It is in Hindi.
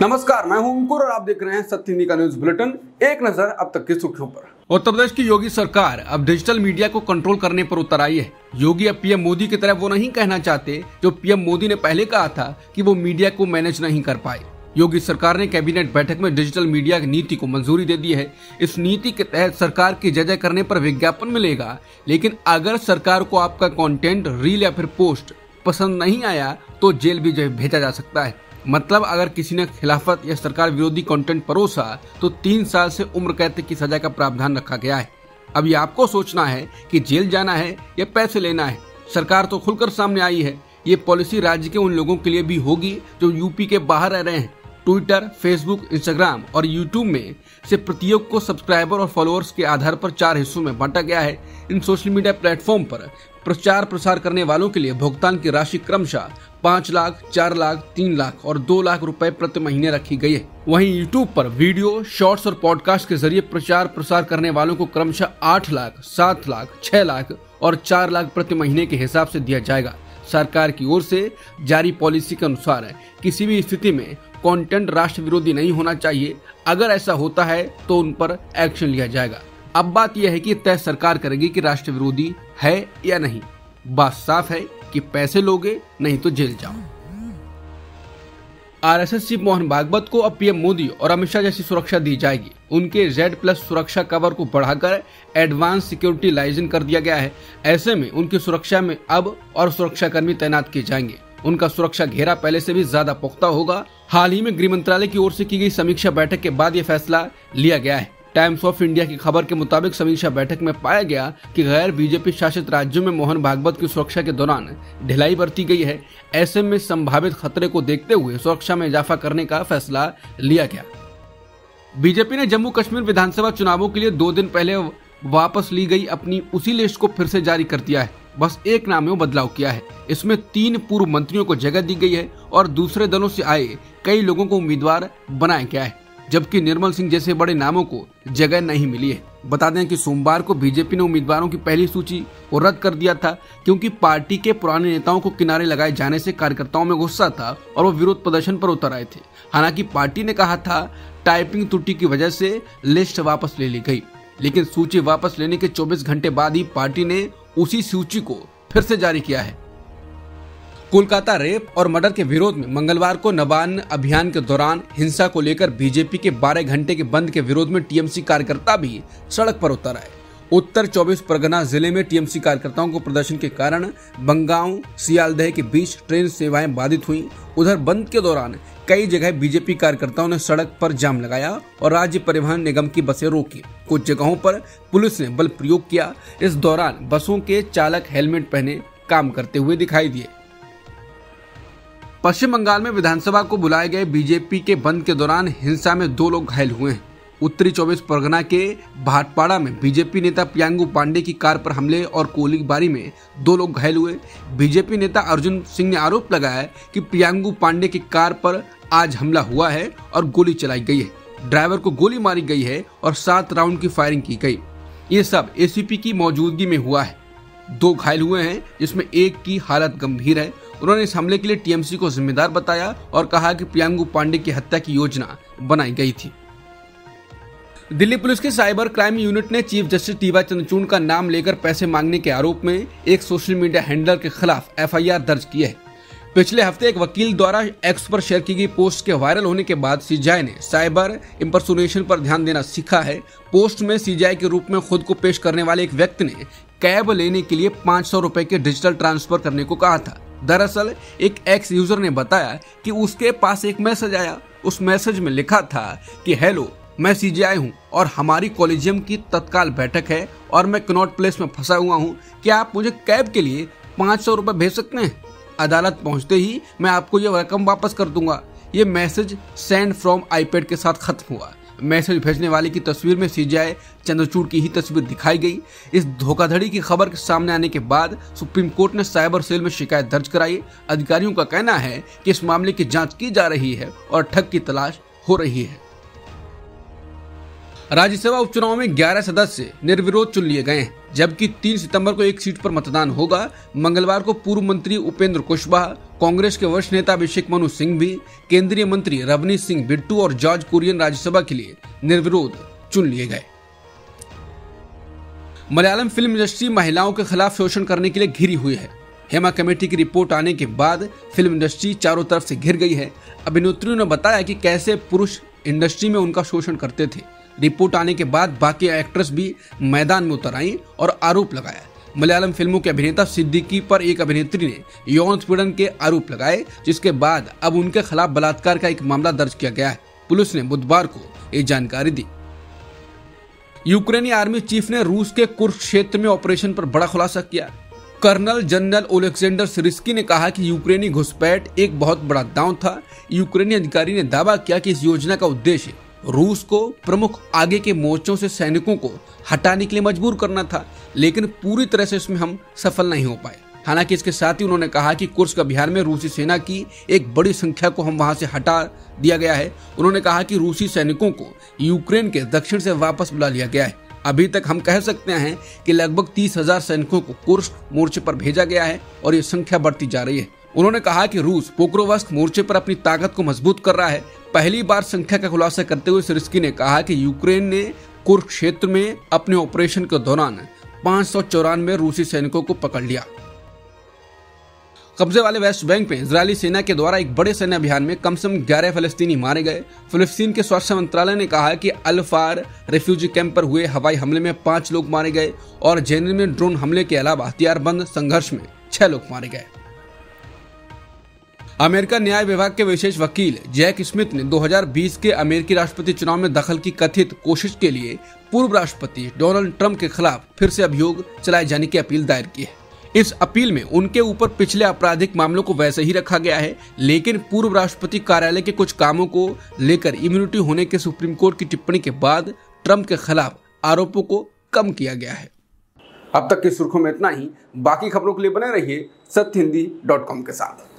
नमस्कार, मैं हूं अंकुर और आप देख रहे हैं सत्य हिंदी का न्यूज बुलेटिन। एक नजर अब तक की सुर्खियों पर। उत्तर प्रदेश की योगी सरकार अब डिजिटल मीडिया को कंट्रोल करने पर उतर आई है। योगी अब पीएम मोदी की तरह वो नहीं कहना चाहते जो पीएम मोदी ने पहले कहा था कि वो मीडिया को मैनेज नहीं कर पाए। योगी सरकार ने कैबिनेट बैठक में डिजिटल मीडिया की नीति को मंजूरी दे दी है। इस नीति के तहत सरकार की जय करने पर विज्ञापन मिलेगा, लेकिन अगर सरकार को आपका कंटेंट, रील या फिर पोस्ट पसंद नहीं आया तो जेल भी भेजा जा सकता है। मतलब अगर किसी ने खिलाफत या सरकार विरोधी कंटेंट परोसा तो 3 साल से उम्र कैद की सजा का प्रावधान रखा गया है। अब ये आपको सोचना है कि जेल जाना है या पैसे लेना है। सरकार तो खुलकर सामने आई है। ये पॉलिसी राज्य के उन लोगों के लिए भी होगी जो यूपी के बाहर रह रहे हैं। ट्विटर, फेसबुक, इंस्टाग्राम और यूट्यूब में से प्रत्येक को सब्सक्राइबर और फॉलोअर्स के आधार पर 4 हिस्सों में बांटा गया है। इन सोशल मीडिया प्लेटफॉर्म पर प्रचार प्रसार करने वालों के लिए भुगतान की राशि क्रमशः 5 लाख, 4 लाख, 3 लाख और 2 लाख रुपए प्रति महीने रखी गई है। वहीं यूट्यूब पर वीडियो, शॉर्ट्स और पॉडकास्ट के जरिए प्रचार प्रसार करने वालों को क्रमशः 8 लाख, 7 लाख, 6 लाख और 4 लाख प्रति महीने के हिसाब से दिया जाएगा। सरकार की ओर से जारी पॉलिसी के अनुसार किसी भी स्थिति में कंटेंट राष्ट्र विरोधी नहीं होना चाहिए। अगर ऐसा होता है तो उन पर एक्शन लिया जाएगा। अब बात यह है कि तय सरकार करेगी कि राष्ट्र विरोधी है या नहीं। बात साफ है कि पैसे लोगे नहीं तो जेल जाओ। आरएसएस चीफ मोहन भागवत को अब पीएम मोदी और अमित शाह जैसी सुरक्षा दी जाएगी। उनके Z+ सुरक्षा कवर को बढ़ाकर एडवांस सिक्योरिटी लाइसेंस कर दिया गया है। ऐसे में उनकी सुरक्षा में अब और सुरक्षाकर्मी तैनात किए जाएंगे। उनका सुरक्षा घेरा पहले से भी ज्यादा पुख्ता होगा। हाल ही में गृह मंत्रालय की ओर से की गई समीक्षा बैठक के बाद यह फैसला लिया गया है। टाइम्स ऑफ इंडिया की खबर के मुताबिक समीक्षा बैठक में पाया गया कि गैर बीजेपी शासित राज्यों में मोहन भागवत की सुरक्षा के दौरान ढिलाई बरती गई है। ऐसे में संभावित खतरे को देखते हुए सुरक्षा में इजाफा करने का फैसला लिया गया। बीजेपी ने जम्मू कश्मीर विधानसभा चुनावों के लिए 2 दिन पहले वापस ली गई अपनी उसी लिस्ट को फिर से जारी कर दिया है। बस एक नाम में बदलाव किया है। इसमें 3 पूर्व मंत्रियों को जगह दी गई है और दूसरे दलों से आए कई लोगों को उम्मीदवार बनाया गया है, जबकि निर्मल सिंह जैसे बड़े नामों को जगह नहीं मिली है। बता दें कि सोमवार को बीजेपी ने उम्मीदवारों की पहली सूची को रद्द कर दिया था, क्योंकि पार्टी के पुराने नेताओं को किनारे लगाए जाने से कार्यकर्ताओं में गुस्सा था और वो विरोध प्रदर्शन पर उतर आए थे। हालांकि पार्टी ने कहा था टाइपिंग त्रुटि की वजह से लिस्ट वापस ले ली गई, लेकिन सूची वापस लेने के 24 घंटे बाद ही पार्टी ने उसी सूची को फिर से जारी किया है। कोलकाता रेप और मर्डर के विरोध में मंगलवार को नबार्ड अभियान के दौरान हिंसा को लेकर बीजेपी के 12 घंटे के बंद के विरोध में टीएमसी कार्यकर्ता भी सड़क पर उतर आए। उत्तर 24 परगना जिले में टीएमसी कार्यकर्ताओं को प्रदर्शन के कारण बंगांव सियालदह के बीच ट्रेन सेवाएं बाधित हुई। उधर बंद के दौरान कई जगह बीजेपी कार्यकर्ताओं ने सड़क पर जाम लगाया और राज्य परिवहन निगम की बसें रोकी। कुछ जगहों पर पुलिस ने बल प्रयोग किया। इस दौरान बसों के चालक हेलमेट पहने काम करते हुए दिखाई दिए। पश्चिम बंगाल में विधानसभा को बुलाए गए बीजेपी के बंद के दौरान हिंसा में 2 लोग घायल हुए हैं। उत्तरी 24 परगना के भाटपाड़ा में बीजेपी नेता प्रियांगु पांडे की कार पर हमले और गोलीबारी में 2 लोग घायल हुए। बीजेपी नेता अर्जुन सिंह ने आरोप लगाया कि प्रियांगु पांडे की कार पर आज हमला हुआ है और गोली चलाई गई है। ड्राइवर को गोली मारी गई है और 7 राउंड की फायरिंग की गई। ये सब एसीपी की मौजूदगी में हुआ है। 2 घायल हुए हैं, जिसमें एक की हालत गंभीर है। उन्होंने इस हमले के लिए टीएमसी को जिम्मेदार बताया और कहा कि प्रियांगु पांडे की हत्या की योजना बनाई गई थी। दिल्ली पुलिस के साइबर क्राइम यूनिट ने चीफ जस्टिस टीवाई चंद्रचूड़ का नाम लेकर पैसे मांगने के आरोप में एक सोशल मीडिया हैंडलर के खिलाफ एफआईआर दर्ज की है। पिछले हफ्ते एक वकील द्वारा एक्स पर शेयर की गई पोस्ट के वायरल होने के बाद सीजीआई ने साइबर इंपर्सोनेशन पर ध्यान देना सीखा है। पोस्ट में सीजीआई के रूप में खुद को पेश करने वाले एक व्यक्ति ने कैब लेने के लिए 500 रुपए के डिजिटल ट्रांसफर करने को कहा था। दरअसल एक एक्स यूजर ने बताया कि उसके पास एक मैसेज आया। उस मैसेज में लिखा था कि हेलो, मैं सीजीआई हूँ और हमारी कॉलेजियम की तत्काल बैठक है और मैं कनॉट प्लेस में फंसा हुआ हूँ। क्या आप मुझे कैब के लिए 500 रुपए भेज सकते हैं? अदालत पहुंचते ही मैं आपको ये रकम वापस कर दूंगा। ये मैसेज सेंड फ्रॉम आईपैड के साथ खत्म हुआ। मैसेज भेजने वाले की तस्वीर में सीजीआई चंद्रचूड़ की ही तस्वीर दिखाई गई। इस धोखाधड़ी की खबर के सामने आने के बाद सुप्रीम कोर्ट ने साइबर सेल में शिकायत दर्ज कराई। अधिकारियों का कहना है कि इस मामले की जांच की जा रही है और ठग की तलाश हो रही है। राज्यसभा उपचुनाव में 11 सदस्य निर्विरोध चुन लिए गए हैं। जबकि 3 सितंबर को एक सीट पर मतदान होगा। मंगलवार को पूर्व मंत्री उपेंद्र कुशवाहा, कांग्रेस के वरिष्ठ नेता अभिषेक मनु सिंघवी, केंद्रीय मंत्री रवनीत सिंह बिट्टू और जॉर्ज कुरियन राज्यसभा के लिए निर्विरोध चुन लिए गए। मलयालम फिल्म इंडस्ट्री महिलाओं के खिलाफ शोषण करने के लिए घिरी हुई है। हेमा कमेटी की रिपोर्ट आने के बाद फिल्म इंडस्ट्री चारों तरफ से घिर गई है। अभिनेत्रियों ने बताया कि कैसे पुरुष इंडस्ट्री में उनका शोषण करते थे। रिपोर्ट आने के बाद बाकी एक्ट्रेस भी मैदान में उतर आई और आरोप लगाया। मलयालम फिल्मों के अभिनेता सिद्दीकी पर एक अभिनेत्री ने यौन उत्पीड़न के आरोप लगाए, जिसके बाद अब उनके खिलाफ बलात्कार का एक मामला दर्ज किया गया है। पुलिस ने बुधवार को ये जानकारी दी। यूक्रेनी आर्मी चीफ ने रूस के कुर्स्क क्षेत्र में ऑपरेशन पर बड़ा खुलासा किया। कर्नल जनरल ओलेक्जेंडर सिरिस्की ने कहा कि यूक्रेनी घुसपैठ एक बहुत बड़ा दांव था। यूक्रेनी अधिकारी ने दावा किया कि इस योजना का उद्देश्य रूस को प्रमुख आगे के मोर्चों से सैनिकों को हटाने के लिए मजबूर करना था, लेकिन पूरी तरह से इसमें हम सफल नहीं हो पाए। हालांकि इसके साथ ही उन्होंने कहा कि कुर्स्क अभियान में रूसी सेना की एक बड़ी संख्या को हम वहां से हटा दिया गया है। उन्होंने कहा कि रूसी सैनिकों को यूक्रेन के दक्षिण से वापस बुला लिया गया है। अभी तक हम कह सकते हैं कि लगभग 30,000 सैनिकों को कुर्स्क मोर्चे पर भेजा गया है और ये संख्या बढ़ती जा रही है। उन्होंने कहा कि रूस पोक्रोवस्क मोर्चे पर अपनी ताकत को मजबूत कर रहा है। पहली बार संख्या का खुलासा करते हुए सिरिस्की ने कहा कि यूक्रेन ने कुर्स्क क्षेत्र में अपने ऑपरेशन के दौरान 594 रूसी सैनिकों को पकड़ लिया। कब्जे वाले वेस्ट बैंक में इजरायली सेना के द्वारा एक बड़े सैन्य अभियान में कम से कम 11 फलस्तीनी मारे गए। फिलिस्तीन के स्वास्थ्य मंत्रालय ने कहा कि अल-फार रेफ्यूजी कैंप पर हुए हवाई हमले में 5 लोग मारे गए और जेनिन में ड्रोन हमले के अलावा हथियारबंद संघर्ष में 6 लोग मारे गए। अमेरिका न्याय विभाग के विशेष वकील जैक स्मिथ ने 2020 के अमेरिकी राष्ट्रपति चुनाव में दखल की कथित कोशिश के लिए पूर्व राष्ट्रपति डोनाल्ड ट्रंप के खिलाफ फिर से अभियोग चलाए जाने की अपील दायर की है। इस अपील में उनके ऊपर पिछले आपराधिक मामलों को वैसे ही रखा गया है, लेकिन पूर्व राष्ट्रपति कार्यालय के कुछ कामों को लेकर इम्यूनिटी होने के सुप्रीम कोर्ट की टिप्पणी के बाद ट्रंप के खिलाफ आरोपों को कम किया गया है। अब तक की सुर्खियों में इतना ही। बाकी खबरों के लिए बने रहिए सत्यहिंदी.com के साथ।